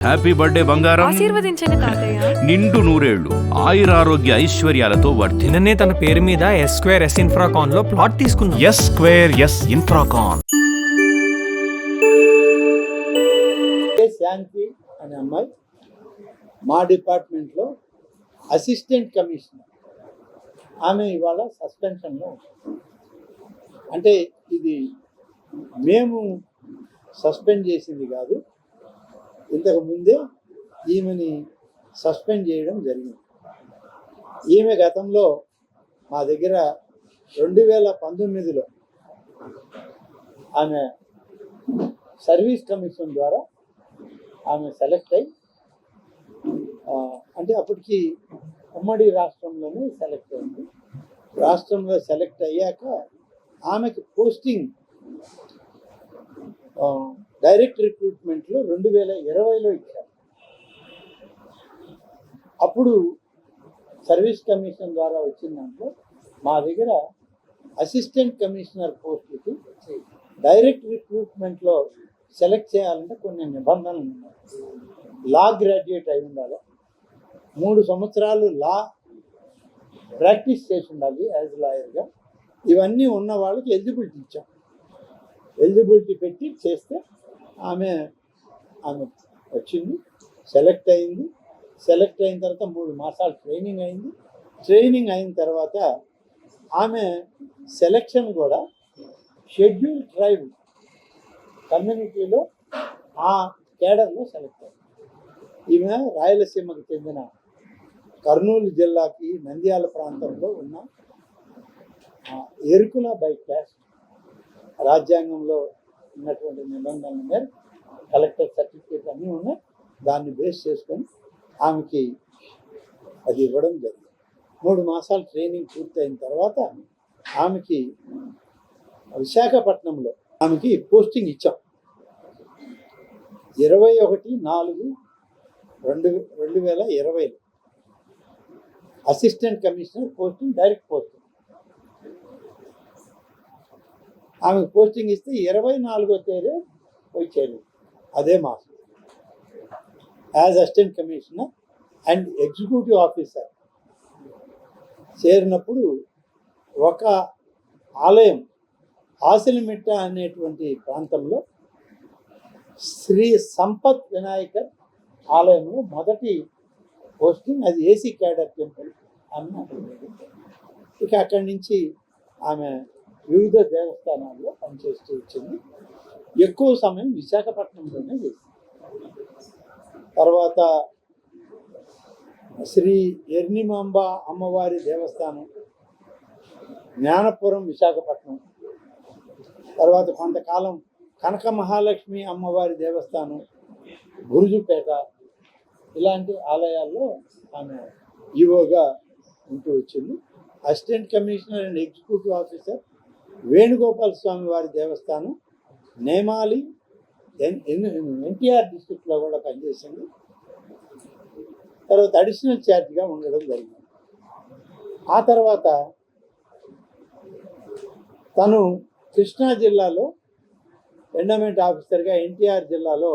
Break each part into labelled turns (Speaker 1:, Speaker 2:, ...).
Speaker 1: Happy birthday బంగారం.
Speaker 2: ఆశీర్వదించండి తాతయ్య.
Speaker 1: నిండు నూరేళ్లు ఆయురారోగ్య ఐశ్వర్యాలతో వర్ధి.
Speaker 3: నిన్ననే తన పేరు మీద S² S ఇన్ఫ్రాకాన్ లో ప్లాట్ తీసుకున్నాం.
Speaker 1: S² S Infracon.
Speaker 4: శాంతి అనే అమ్మాయి మా డిపార్ట్మెంట్లో అసిస్టెంట్ కమిషనర్. ఆమె ఇవాళ సస్పెన్షన్లో ఉంది. అంటే ఇది మేము సస్పెండ్ చేసింది కాదు, ఇంతకు ముందే ఈమెని సస్పెండ్ చేయడం జరిగింది. ఈమె గతంలో మా దగ్గర 2019లో ఆమె సర్వీస్ కమిషన్ ద్వారా ఆమె సెలెక్ట్ అయ్యి, అంటే అప్పటికి ఉమ్మడి రాష్ట్రంలోనే సెలెక్ట్ అయింది. రాష్ట్రంలో సెలెక్ట్ అయ్యాక ఆమెకి పోస్టింగ్ డైరెక్ట్ రిక్రూట్మెంట్లో 2020లో ఇచ్చారు. అప్పుడు సర్వీస్ కమిషన్ ద్వారా వచ్చిన దాంట్లో మా దగ్గర అసిస్టెంట్ కమిషనర్ పోస్టుకి డైరెక్ట్ రిక్రూట్మెంట్లో సెలెక్ట్ చేయాలంటే కొన్ని నిబంధనలు ఉన్నాయి. లా గ్రాడ్యుయేట్ అయి ఉండాలి, 3 సంవత్సరాలు లా ప్రాక్టీస్ చేసి ఉండాలి యాజ్ లాయర్గా. ఇవన్నీ ఉన్న వాళ్ళకి ఎలిజిబిలిటీ ఇచ్చాం. ఎలిజిబిలిటీ పెట్టి చేస్తే ఆమె వచ్చింది, సెలెక్ట్ అయింది. సెలెక్ట్ అయిన తర్వాత 3 మాసాలు ట్రైనింగ్ అయింది. ట్రైనింగ్ అయిన తర్వాత ఆమె సెలెక్షన్ కూడా షెడ్యూల్ ట్రైబ్ కమ్యూనిటీలో ఆ కేడర్లో సెలెక్ట్ అయింది. ఈమె రాయలసీమకు చెందిన కర్నూలు జిల్లాకి నంద్యాల ప్రాంతంలో ఉన్న ఎరుకుల బై క్యాస్ట్ రాజ్యాంగంలో ఉన్నటువంటి నిబంధనల మీద కలెక్టర్ సర్టిఫికేట్ అన్నీ ఉన్నాయి. దాన్ని బేస్ చేసుకొని ఆమెకి అది ఇవ్వడం జరిగింది. 3 మాసాలు ట్రైనింగ్ పూర్తయిన తర్వాత ఆమెకి విశాఖపట్నంలో ఆమెకి పోస్టింగ్ ఇచ్చాం. 21/4/2020 assistant commissioner posting, direct posting. ఆమెకు పోస్టింగ్ ఇస్తే 24వ తేదీ వచ్చేది అదే మాసం as assistant commissioner and executive officer చేరినప్పుడు ఒక ఆలయం ఆసిలిమిట్ట అనేటువంటి ప్రాంతంలో శ్రీ సంపత్ వినాయకర్ ఆలయంలో మొదటి పోస్టింగ్. అది ఏసీ క్యాడర్ టెంపుల్. ఆమె ఇక అక్కడి నుంచి ఆమె వివిధ దేవస్థానాల్లో పనిచేస్తూ వచ్చింది. ఎక్కువ సమయం విశాఖపట్నంలోనే చేసింది. తర్వాత శ్రీ ఎర్నిమాంబ అమ్మవారి దేవస్థానం, జ్ఞానపురం, విశాఖపట్నం. తర్వాత కొంతకాలం కనక మహాలక్ష్మి అమ్మవారి దేవస్థానం, గురుజుపేట, ఇలాంటి ఆలయాల్లో ఆమె ఈవోగా ఉంటూ వచ్చింది. Assistant commissioner and executive officer Venugopala Swamy వారి దేవస్థానం, నేమాలి, ఎన్టీఆర్ డిస్ట్రిక్ట్లో కూడా పనిచేసింది. తర్వాత అడిషనల్ ఛార్జ్గా ఉండడం జరిగింది. ఆ తర్వాత తను కృష్ణా జిల్లాలో ఎండోమెంట్ ఆఫీసర్గా ఎన్టీఆర్ జిల్లాలో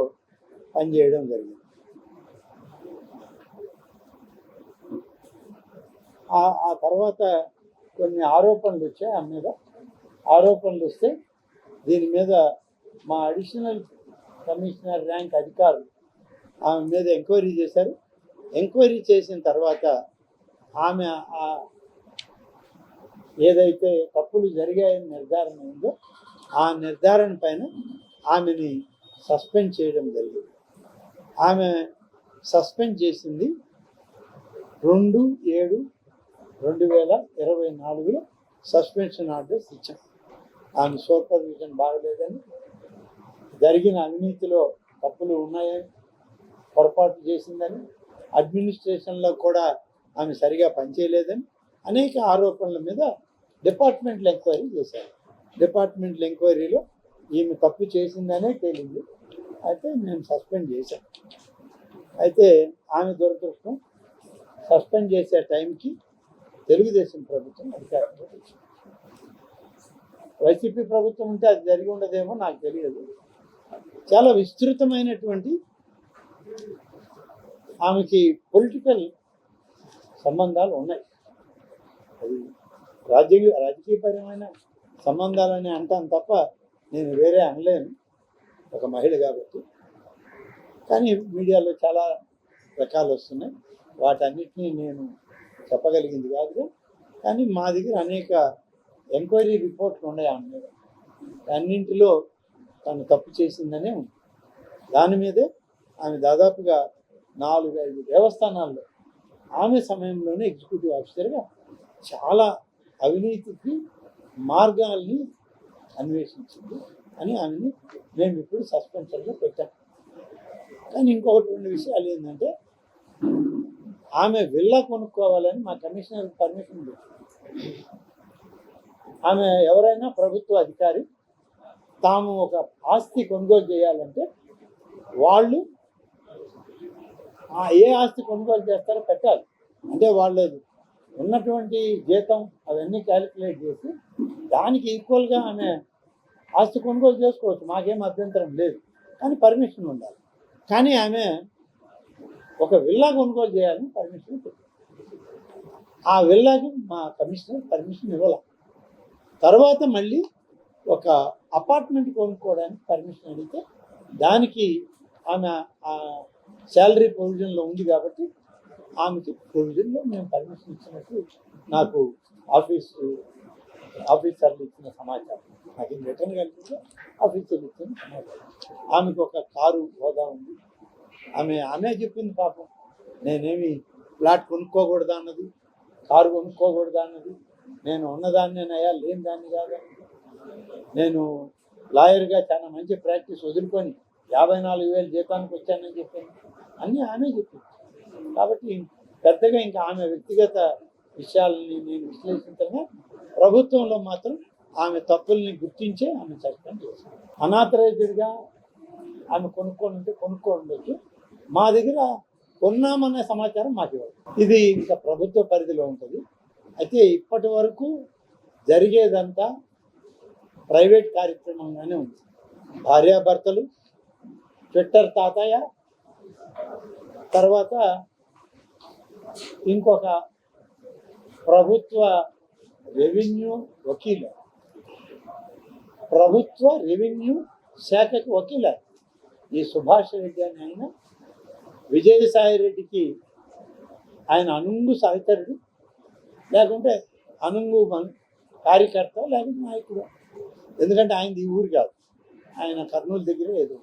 Speaker 4: పనిచేయడం జరిగింది. ఆ తర్వాత కొన్ని ఆరోపణలు వచ్చాయి ఆమె మీద. ఆరోపణలు వస్తే దీని మీద మా అడిషనల్ కమిషనర్ ర్యాంక్ అధికారులు ఆమె మీద ఎంక్వైరీ చేశారు. ఎంక్వైరీ చేసిన తర్వాత ఆమె ఏదైతే తప్పులు జరిగాయని నిర్ధారణ ఉందో ఆ నిర్ధారణ పైన ఆమెని సస్పెండ్ చేయడం జరిగింది. ఆమె సస్పెండ్ చేసింది 2/7/2024లో సస్పెన్షన్ ఆర్డర్స్ ఇచ్చాం. ఆమె సూపర్విజన్ బాగలేదని, జరిగిన అవినీతిలో తప్పులు ఉన్నాయని, పొరపాటు చేసిందని, అడ్మినిస్ట్రేషన్లో కూడా ఆమె సరిగా పనిచేయలేదని అనేక ఆరోపణల మీద డిపార్ట్మెంటల్ ఎంక్వైరీ చేశారు. డిపార్ట్మెంటల్ ఎంక్వైరీలో ఈమె తప్పు చేసిందనే తేలింది. అయితే మేము సస్పెండ్ చేశాం. అయితే ఆమె దురదృష్టం, సస్పెండ్ చేసే టైంకి తెలుగుదేశం ప్రభుత్వం అధికారంలో వచ్చింది. వైసీపీ ప్రభుత్వం ఉంటే అది జరిగి ఉండదేమో నాకు తెలియదు. చాలా విస్తృతమైనటువంటి ఆమెకి పొలిటికల్ సంబంధాలు ఉన్నాయి. అది రాజకీయపరమైన సంబంధాలని అంటాను తప్ప నేను వేరే అనలేను, ఒక మహిళ కాబట్టి. కానీ మీడియాలో చాలా రకాలు వస్తున్నాయి, వాటన్నిటినీ నేను చెప్పగలిగింది కాదు. కానీ మా దగ్గర అనేక ఎంక్వైరీ రిపోర్ట్లు ఉన్నాయి ఆమె మీద. అన్నింటిలో తను తప్పు చేసిందనే ఉంది. దాని మీదే ఆమె దాదాపుగా 4-5 దేవస్థానాల్లో ఆమె సమయంలోనే ఎగ్జిక్యూటివ్ ఆఫీసర్గా చాలా అవినీతికి మార్గాల్ని అన్వేషించింది అని ఆమెని మేము ఇప్పుడు సస్పెన్షన్లో పెట్టాం. కానీ ఇంకొకటి 2 విషయాలు ఏంటంటే, ఆమె విల్లా కొనుక్కోవాలని మా కమిషనర్ పర్మిషన్ పెట్టింది. ఆమె ఎవరైనా ప్రభుత్వ అధికారి తాము ఒక ఆస్తి కొనుగోలు చేయాలంటే వాళ్ళు ఏ ఆస్తి కొనుగోలు చేస్తారో పెట్టాలి. అంటే వాళ్ళు ఉన్నటువంటి జీతం అవన్నీ క్యాలిక్యులేట్ చేసి దానికి ఈక్వల్గా ఆమె ఆస్తి కొనుగోలు చేసుకోవచ్చు, మాకేం అభ్యంతరం లేదు. కానీ పర్మిషన్ ఉండాలి. కానీ ఆమె ఒక విల్లా కొనుగోలు చేయాలని పర్మిషన్ పెట్టింది. ఆ విల్లాకి మా కమిషనర్ పర్మిషన్ ఇవ్వాలి. తర్వాత మళ్ళీ ఒక అపార్ట్మెంట్ కొనుక్కోవడానికి పర్మిషన్ అడిగితే దానికి ఆమె శాలరీ ప్రొవిజన్లో ఉంది కాబట్టి ఆమెకి ప్రొవిజన్లో మేము పర్మిషన్ ఇచ్చినట్టు నాకు ఆఫీసర్లు ఇచ్చిన సమాచారం. నాకు రిటర్న్ కలిపితే ఆఫీసర్లు ఇచ్చిన సమాచారం. ఆమెకు ఒక కారు హోదా ఉంది. ఆమె చెప్పింది పాపం, నేనేమి ఫ్లాట్ కొనుక్కోకూడదా అన్నది, కారు కొనుక్కోకూడదా అన్నది, నేను ఉన్నదాన్నేనయ్యా లేని దాన్ని కాదని, నేను లాయర్గా చాలా మంచి ప్రాక్టీస్ వదులుకొని 54,000 జీతానికి వచ్చానని చెప్పింది. అన్నీ ఆమె చెప్పింది. కాబట్టి పెద్దగా ఇంకా ఆమె వ్యక్తిగత విషయాలని నేను విశ్లేషించగా ప్రభుత్వంలో మాత్రం ఆమె తప్పుల్ని గుర్తించే ఆమె సస్పెండ్ చేసింది. అనాథరైజ్డ్గా ఆమె కొనుక్కోండొచ్చు, మా దగ్గర కొన్నామనే సమాచారం మాకు ఇవ్వాలి. ఇది ఇంకా ప్రభుత్వ పరిధిలో ఉంటుంది. అయితే ఇప్పటి వరకు జరిగేదంతా ప్రైవేట్ కార్యక్రమంగానే ఉంది. భార్యాభర్తలు, ట్విట్టర్ తాతయ్య, తర్వాత ఇంకొక ప్రభుత్వ రెవెన్యూ వకీలు, ప్రభుత్వ రెవెన్యూ శాఖకి వకీల ఈ సుభాష్ రెడ్డి అని ఆయన విజయసాయి రెడ్డికి ఆయన అనుంగు సహచరుడు, లేకుంటే అనుంగు కార్యకర్త, లేకుంటే నాయకుడు. ఎందుకంటే ఆయనది ఈ ఊరు కాదు, ఆయన కర్నూలు దగ్గర ఏదో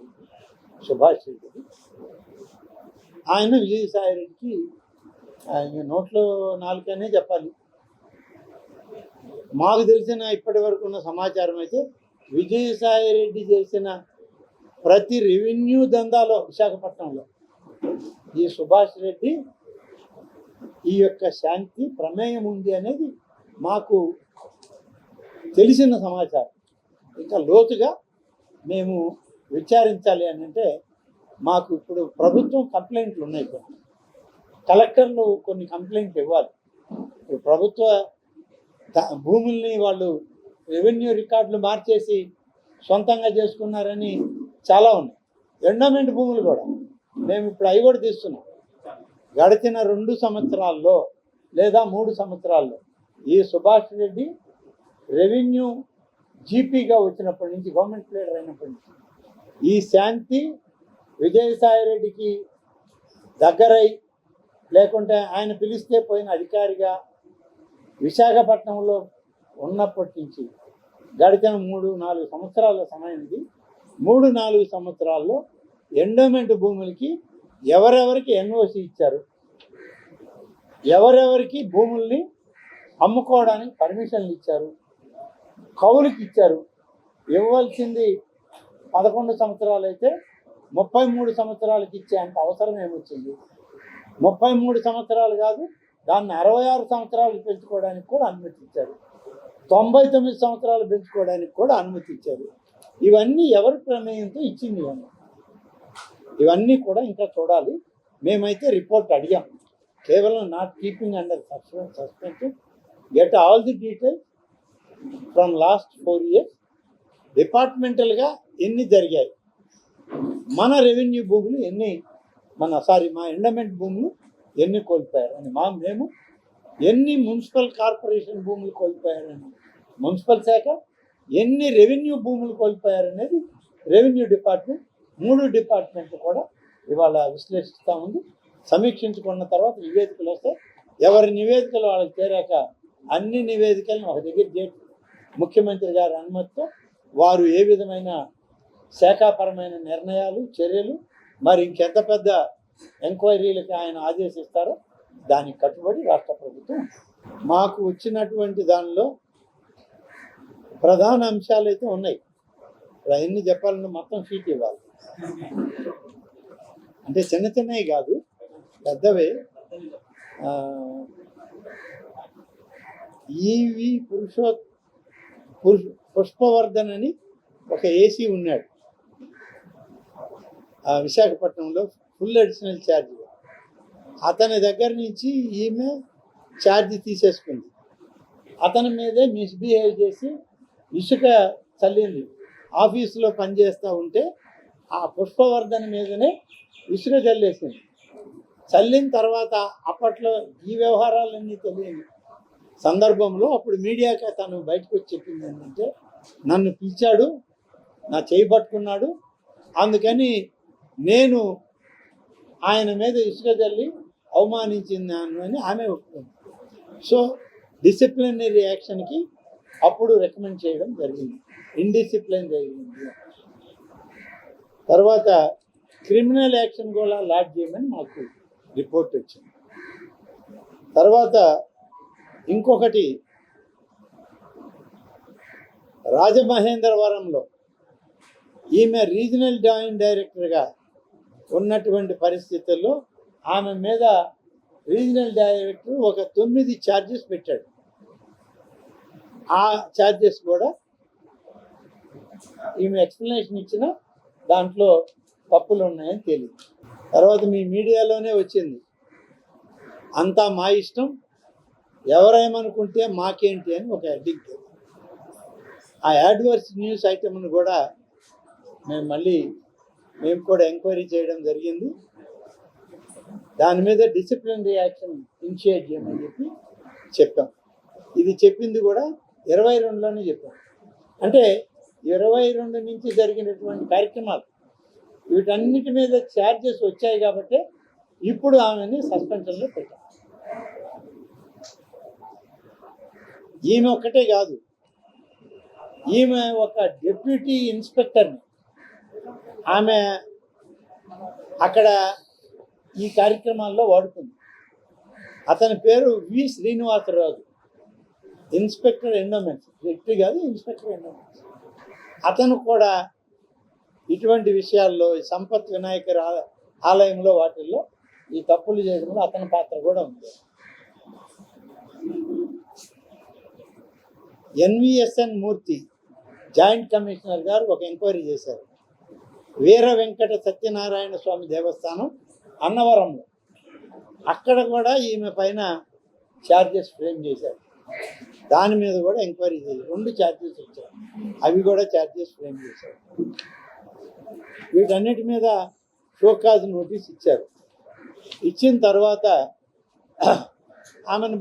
Speaker 4: సుభాష్ రెడ్డి. ఆయన విజయసాయి రెడ్డికి ఆయన నోట్లో నాలుకనే చెప్పాలి. మాకు తెలిసిన ఇప్పటి వరకు ఉన్న సమాచారం అయితే విజయసాయి రెడ్డి చేసిన ప్రతి రెవెన్యూ దందాలో విశాఖపట్నంలో ఈ సుభాష్ రెడ్డి ఈ యొక్క శాంతి ప్రమేయం ఉంది అనేది మాకు తెలిసిన సమాచారం. ఇంకా లోతుగా మేము విచారించాలి అని అంటే మాకు ఇప్పుడు ప్రభుత్వం కంప్లైంట్లు ఉన్నాయి. కలెక్టర్లు కొన్ని కంప్లైంట్లు ఇవ్వాలి. ప్రభుత్వ భూముల్ని వాళ్ళు రెవెన్యూ రికార్డులు మార్చేసి సొంతంగా చేసుకున్నారని చాలా ఉన్నాయి. ఎండోమెంట్ భూములు కూడా మేము ఇప్పుడు అవి కూడా తీస్తున్నాం. గడిచిన 2 సంవత్సరాల్లో లేదా 3 సంవత్సరాల్లో ఈ సుభాష్ రెడ్డి రెవెన్యూ జీపీగా వచ్చినప్పటి నుంచి, గవర్నమెంట్ లీడర్ అయినప్పటి నుంచి ఈ శాంతి విజయసాయి రెడ్డికి దగ్గరై, లేకుంటే ఆయన పిలిస్తే పోయిన అధికారిగా విశాఖపట్నంలో ఉన్నప్పటి నుంచి గడిచిన 3-4 సంవత్సరాల సమయం ఇది. 3-4 సంవత్సరాల్లో ఎండోమెంట్ భూములకి ఎవరెవరికి ఎన్ఓసి ఇచ్చారు, ఎవరెవరికి భూముల్ని అమ్ముకోవడానికి పర్మిషన్లు ఇచ్చారు, కౌలుకి ఇచ్చారు. ఇవ్వాల్సింది 11 సంవత్సరాలు అయితే 33 సంవత్సరాలకి ఇచ్చేంత అవసరం ఏమొచ్చింది. 33 సంవత్సరాలు కాదు, దాన్ని 66 సంవత్సరాలు పెంచుకోవడానికి కూడా అనుమతి ఇచ్చారు. 99 సంవత్సరాలు పెంచుకోవడానికి కూడా అనుమతి ఇచ్చారు. ఇవన్నీ ఎవరి ప్రమేయంతో ఇచ్చింది అని ఇవన్నీ కూడా ఇంకా చూడాలి. మేమైతే రిపోర్ట్ అడిగాం. కేవలం not keeping under suspension, get all the details from last 4 years. డిపార్ట్మెంటల్గా ఎన్ని జరిగాయి, మన రెవెన్యూ భూములు ఎన్ని మా ఎండమెంట్ భూములు ఎన్ని కోల్పోయారని, మేము ఎన్ని మున్సిపల్ కార్పొరేషన్ భూములు కోల్పోయారని, మున్సిపల్ శాఖ ఎన్ని రెవెన్యూ భూములు కోల్పోయారనేది రెవెన్యూ డిపార్ట్మెంట్ 3 డిపార్ట్మెంట్లు కూడా ఇవాళ విశ్లేషిస్తూ ఉంది. సమీక్షించుకున్న తర్వాత నివేదికలు వస్తాయి. ఎవరి నివేదికలు వాళ్ళకి చేరాక అన్ని నివేదికలను ఒక దగ్గర చేసి ముఖ్యమంత్రి గారి అనుమతితో వారు ఏ విధమైన శాఖాపరమైన నిర్ణయాలు, చర్యలు, మరి ఇంకెంత పెద్ద ఎంక్వైరీలకి ఆయన ఆదేశిస్తారో దానికి కట్టుబడి రాష్ట్ర ప్రభుత్వం. మాకు వచ్చినటువంటి దానిలో ప్రధాన అంశాలు అయితే ఉన్నాయి. అవన్నీ చెప్పాలంటే మొత్తం షీట్ ఇవ్వాలి. అంటే చిన్న చిన్నవి కాదు, పెద్దవే. ఈవి పుష్పవర్ధన్ అని ఒక ఏసీ ఉన్నాడు విశాఖపట్నంలో, ఫుల్ అడిషనల్ ఛార్జ్. అతని దగ్గర నుంచి ఈమె ఛార్జ్ తీసేసుకుంది. అతని మీదే మిస్బిహేవ్ చేసి ఇసుక చల్లింది. ఆఫీసులో పనిచేస్తూ ఉంటే ఆ పుష్పవర్ధన్ మీదనే ఇసుక చల్లేసింది. చల్లిన తర్వాత అప్పట్లో ఈ వ్యవహారాలన్నీ తెలియని సందర్భంలో అప్పుడు మీడియాకి తను బయటకు వచ్చి చెప్పింది ఏంటంటే, నన్ను పిలిచాడు, నా చేయి పట్టుకున్నాడు, అందుకని నేను ఆయన మీద ఇసుక చల్లి అవమానించినాను అని ఆమె ఒప్పుకుంది. సో డిసిప్లినరీ యాక్షన్కి అప్పుడు రికమెండ్ చేయడం జరిగింది. ఇండిసిప్లిన్ జరిగింది. తర్వాత క్రిమినల్ యాక్షన్ కూడా లాడ్జ్ చేయమని మాకు రిపోర్ట్ వచ్చింది. తర్వాత ఇంకొకటి, రాజమహేంద్రవరంలో ఈమె రీజనల్ జాయింట్ డైరెక్టర్గా ఉన్నటువంటి పరిస్థితుల్లో ఆమె మీద రీజనల్ డైరెక్టర్ ఒక 9 ఛార్జెస్ పెట్టాడు. ఆ ఛార్జెస్ కూడా ఈమె ఎక్స్ప్లెనేషన్ ఇచ్చిన దాంట్లో తప్పులు ఉన్నాయని తెలియదు. తర్వాత మీ మీడియాలోనే వచ్చింది, అంతా మా ఇష్టం, ఎవరేమనుకుంటే మాకేంటి అని ఒక హెడ్డింగ్. ఆ యాడ్వర్స్ న్యూస్ ఐటమ్ను కూడా మేము కూడా ఎంక్వైరీ చేయడం జరిగింది. దాని మీద డిసిప్లినరీ యాక్షన్ ఇనిషియేట్ చేయమని చెప్పాం. ఇది చెప్పింది కూడా 22లోనే చెప్పాం. అంటే 22 నుంచి జరిగినటువంటి కార్యక్రమాలు వీటన్నిటి మీద ఛార్జెస్ వచ్చాయి కాబట్టి ఇప్పుడు ఆమెని సస్పెన్షన్లో పెట్టాం. ఈమె ఒక్కటే కాదు, ఈమె ఒక డిప్యూటీ ఇన్స్పెక్టర్ని ఆమె అక్కడ ఈ కార్యక్రమాల్లో వాడుకుంది. అతని పేరు వి శ్రీనివాసరాజు, ఇన్స్పెక్టర్ ఎండోమెంట్స్, డిప్యూటీ కాదు, ఇన్స్పెక్టర్ ఎండోమెంట్స్. అతను కూడా ఇటువంటి విషయాల్లో సంపత్ వినాయకర్ ఆలయంలో వాటిల్లో ఈ తప్పులు చేయడంలో అతని పాత్ర కూడా ఉంది. ఎన్విఎస్ఎన్ మూర్తి జాయింట్ కమిషనర్ గారు ఒక ఎంక్వైరీ చేశారు. వీర వెంకట సత్యనారాయణ స్వామి దేవస్థానం అన్నవరంలో, అక్కడ కూడా ఈమె పైన ఛార్జెస్ ఫ్రేమ్ చేశారు. దాని మీద కూడా ఎంక్వైరీ చేశారు. 2 ఛార్జెస్ వచ్చాయి, అవి కూడా ఛార్జెస్ ఫ్రేమ్ చేశారు. వీటన్నిటి మీద షోకాజ్ నోటీస్ ఇచ్చారు. ఇచ్చిన తర్వాత ఆమెను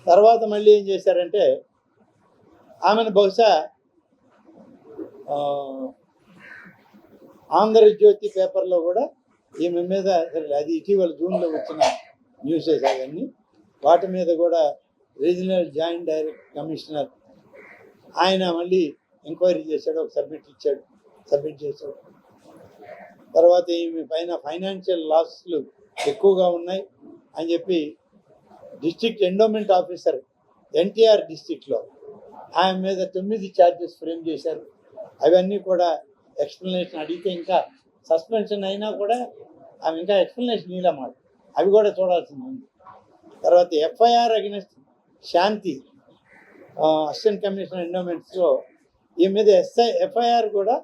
Speaker 4: తర్వాత మళ్ళీ ఏం చేశారంటే, ఆమెను బహుశా ఆంధ్రజ్యోతి పేపర్లో కూడా ఈమె మీద, అది ఇటీవల జూన్లో వచ్చిన న్యూసెస్ అవన్నీ, వాటి మీద కూడా రీజనల్ జాయింట్ డైరెక్ట్ కమిషనర్ ఆయన మళ్ళీ ఎంక్వైరీ చేశాడు, ఒక సబ్మిట్ చేశాడు. తర్వాత ఈమె పైన ఫైనాన్షియల్ లాస్లు ఎక్కువగా ఉన్నాయి అని చెప్పి డిస్ట్రిక్ట్ ఎండోమెంట్ ఆఫీసర్ ఎన్టీఆర్ డిస్ట్రిక్ట్లో ఆమె మీద 9 ఛార్జెస్ ఫ్రేమ్ చేశారు. అవన్నీ కూడా ఎక్స్ప్లెనేషన్ అడిగితే ఇంకా సస్పెన్షన్ అయినా కూడా ఆమె ఇంకా ఎక్స్ప్లెనేషన్ ఇవ్వమాట, అవి కూడా చూడాల్సింది ఉంది. తర్వాత ఎఫ్ఐఆర్ అగెన్స్ట్ శాంతి, అసిస్టెంట్ కమిషనర్ ఎండోమెంట్స్లో ఈ మీద ఎఫ్ఐఆర్ కూడా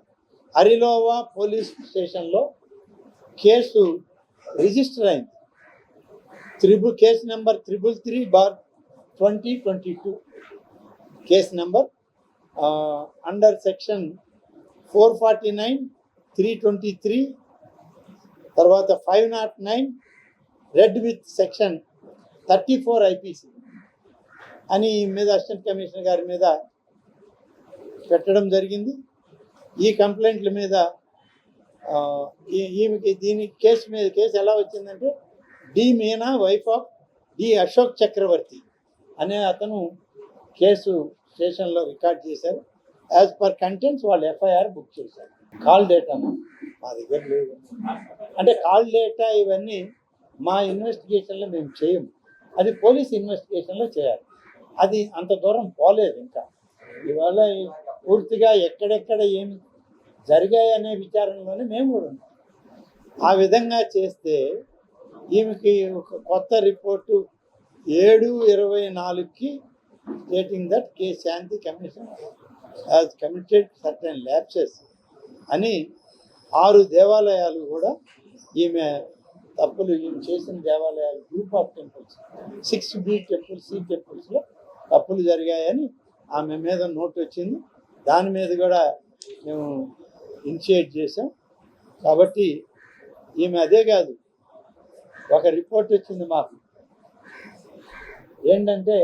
Speaker 4: అరిలోవా పోలీస్ స్టేషన్లో కేసు రిజిస్టర్ అయింది. Case number 333/2022, case number under section 449, 323, తర్వాత 509 రెడ్ విత్ సెక్షన్ 34 ఐపీసీ అని ఈ మీద అసిస్టెంట్ కమిషనర్ గారి మీద పెట్టడం జరిగింది. ఈ కంప్లైంట్ల మీద ఈమెకి కేసు ఎలా వచ్చిందంటే D Meena wife of D Ashok Chakravarthi అనే అతను కేసు స్టేషన్లో రికార్డ్ చేశారు. యాజ్ పర్ కంటెంట్స్ వాళ్ళు ఎఫ్ఐఆర్ బుక్ చేశారు. కాల్ డేటాను మా దగ్గర లేదు. అంటే కాల్ డేటా ఇవన్నీ మా ఇన్వెస్టిగేషన్లో మేము చేయము, అది పోలీస్ ఇన్వెస్టిగేషన్లో చేయాలి. అది అంత దూరం పోలేదు. ఇంకా ఇవాళ పూర్తిగా ఎక్కడెక్కడ ఏమి జరిగాయనే విచారణలోనే మేము కూడా ఉన్నాం. ఆ విధంగా చేస్తే ఈమెకి ఒక కొత్త రిపోర్టు 7/24కి stating that K Shanthi commission has committed certain lapses అని 6 దేవాలయాలు కూడా ఈమె తప్పులు ఈమె చేసిన దేవాలయాలు group of temples 6B temples C టెంపుల్స్లో తప్పులు జరిగాయని ఆమె మీద నోట్ వచ్చింది. దాని మీద కూడా మేము ఇనిషియేట్ చేసాం. కాబట్టి ఈమె అదే కాదు, ఒక రిపోర్ట్ వచ్చింది మాకు ఏంటంటే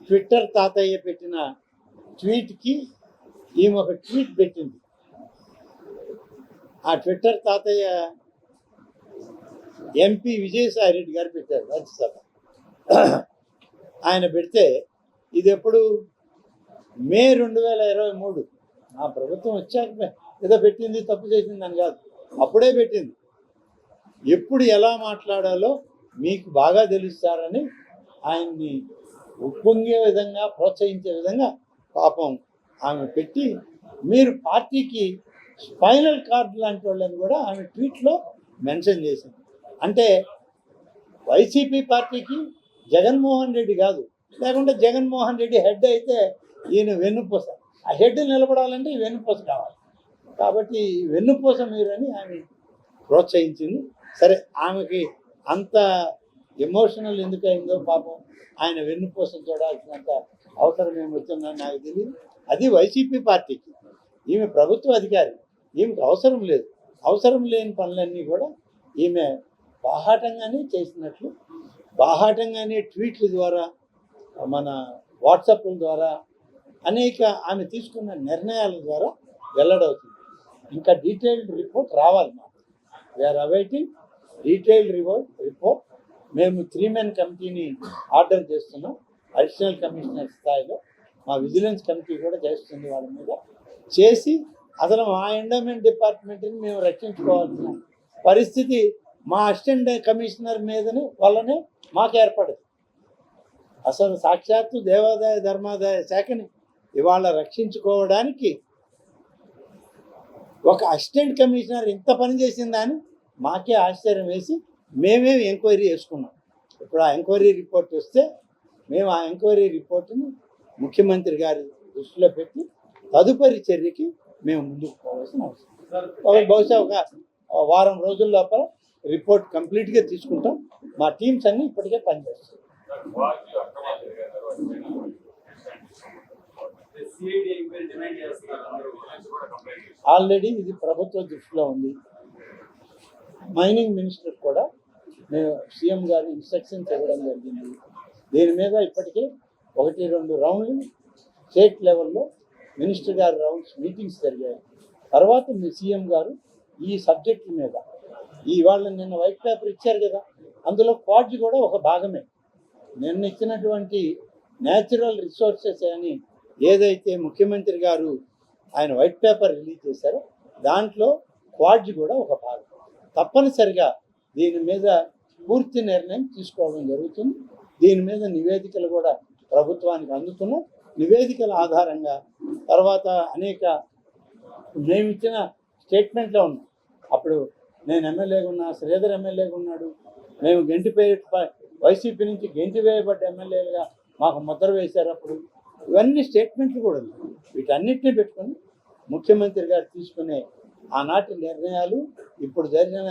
Speaker 4: ట్విట్టర్ తాతయ్య పెట్టిన ట్వీట్కి ఈమె ఒక ట్వీట్ పెట్టింది. ఆ ట్విట్టర్ తాతయ్య ఎంపీ విజయసాయి రెడ్డి గారు పెట్టారు రాజ్యసభ. ఆయన పెడితే ఇది ఎప్పుడు మే 2023 ఆ ప్రభుత్వం వచ్చాక ఏదో పెట్టింది, తప్పు చేసింది అని కాదు, అప్పుడే పెట్టింది. ఎప్పుడు ఎలా మాట్లాడాలో మీకు బాగా తెలుస్తారని ఆయన్ని ఉప్పొంగే విధంగా ప్రోత్సహించే విధంగా పాపం ఆమె పెట్టి, మీరు పార్టీకి స్పైనల్ కార్డ్ లాంటి వాళ్ళని కూడా ఆమె ట్వీట్లో మెన్షన్ చేసింది. అంటే వైసీపీ పార్టీకి జగన్మోహన్ రెడ్డి కాదు, లేకుంటే జగన్మోహన్ రెడ్డి హెడ్ అయితే ఈయన వెన్నుపూస, ఆ హెడ్ నిలబడాలంటే ఈ వెన్నుపూస కావాలి. కాబట్టి వెన్నుపూస మీరని ఆమె ప్రోత్సహించింది. సరే, ఆమెకి అంత ఎమోషనల్ ఎందుకు అయిందో పాపం, ఆయన వెన్నుపూస చూడాల్సినంత అవసరం ఏమొచ్చిందని నాకు తెలియదు. అది వైసీపీ పార్టీకి, ఈమె ప్రభుత్వ అధికారి, ఈమెకు అవసరం లేదు. అవసరం లేని పనులన్నీ కూడా ఈమె బాహాటంగానే చేసినట్లు, బాహాటంగానే ట్వీట్ల ద్వారా, మన వాట్సాప్ల ద్వారా, అనేక ఆమె తీసుకున్న నిర్ణయాల ద్వారా వెల్లడవుతుంది. ఇంకా డీటెయిల్డ్ రిపోర్ట్ రావాలి మాకు. We are awaiting detailed report. మేము 3 men కమిటీని ఆర్డర్ చేస్తున్నాం. అడిషనల్ కమిషనర్ స్థాయిలో మా విజిలెన్స్ కమిటీ కూడా చేస్తుంది. వాళ్ళ మీద చేసి అసలు మా ఎండోమెంట్ డిపార్ట్మెంట్ని మేము రక్షించుకోవాల్సిన పరిస్థితి మా అసిస్టెంట్ కమిషనర్ మీదనే వల్లనే మాకు ఏర్పడదు. అసలు సాక్షాత్తు దేవాదాయ ధర్మాదాయ శాఖని ఇవాళ రక్షించుకోవడానికి ఒక అసిస్టెంట్ కమిషనర్ ఇంత పని చేసిందని మాకే ఆశ్చర్యం వేసి మేమే ఎంక్వైరీ చేసుకున్నాం. ఇప్పుడు ఆ ఎంక్వైరీ రిపోర్ట్ వస్తే మేము ఆ ఎంక్వైరీ రిపోర్టుని ముఖ్యమంత్రి గారి దృష్టిలో పెట్టి తదుపరి చర్యకి మేము ముందుకు పోవాల్సిన అవసరం. బహుశా ఒక వారం రోజుల లోపల రిపోర్ట్ కంప్లీట్గా తీసుకుంటాం. మా టీమ్స్ అన్నీ ఇప్పటికే పనిచేస్తాయి. ఆల్రెడీ ఇది ప్రభుత్వ దృష్టిలో ఉంది. మైనింగ్ మినిస్టర్ కూడా మేము సీఎం గారు ఇన్స్ట్రక్షన్స్ ఇవ్వడం జరిగింది. దీని మీద ఇప్పటికే 1-2 రౌండ్లు స్టేట్ లెవెల్లో మినిస్టర్ గారి రౌండ్స్ మీటింగ్స్ జరిగాయి. తర్వాత మీ సీఎం గారు ఈ సబ్జెక్టు మీద నిన్న వైట్ పేపర్ ఇచ్చారు కదా, అందులో క్వాడ్జీ కూడా ఒక భాగమే. నిన్న ఇచ్చినటువంటి న్యాచురల్ రిసోర్సెస్ అని ఏదైతే ముఖ్యమంత్రి గారు ఆయన వైట్ పేపర్ రిలీజ్ చేశారో దాంట్లో క్వాడ్జీ కూడా ఒక భాగం. తప్పనిసరిగా దీని మీద పూర్తి నిర్ణయం తీసుకోవడం జరుగుతుంది. దీని మీద నివేదికలు కూడా ప్రభుత్వానికి అందుతున్నాయి. నివేదికల ఆధారంగా తర్వాత అనేక మేము ఇచ్చిన స్టేట్మెంట్లో ఉన్నాం. అప్పుడు నేను ఎమ్మెల్యేగా ఉన్నా, శ్రీధర్ ఎమ్మెల్యేగా ఉన్నాడు, మేము వైసీపీ నుంచి గెంటి వేయబడ్డ ఎమ్మెల్యేలుగా మాకు ముద్ర వేశారు. అప్పుడు ఇవన్నీ స్టేట్మెంట్లు కూడా ఉన్నాయి. వీటన్నిటిని పెట్టుకొని ముఖ్యమంత్రి గారు తీసుకునే ఆనాటి నిర్ణయాలు, ఇప్పుడు జరిగిన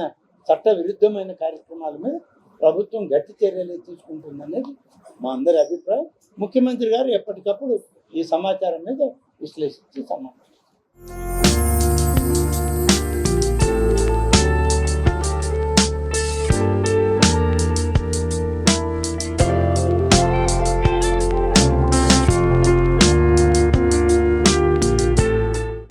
Speaker 4: చట్ట విరుద్ధమైన కార్యక్రమాల మీద ప్రభుత్వం గట్టి చర్యలు తీసుకుంటుందనేది మా అందరి అభిప్రాయం. ముఖ్యమంత్రి గారు ఎప్పటికప్పుడు ఈ సమాచారం మీద విశ్లేషించి సమాచారం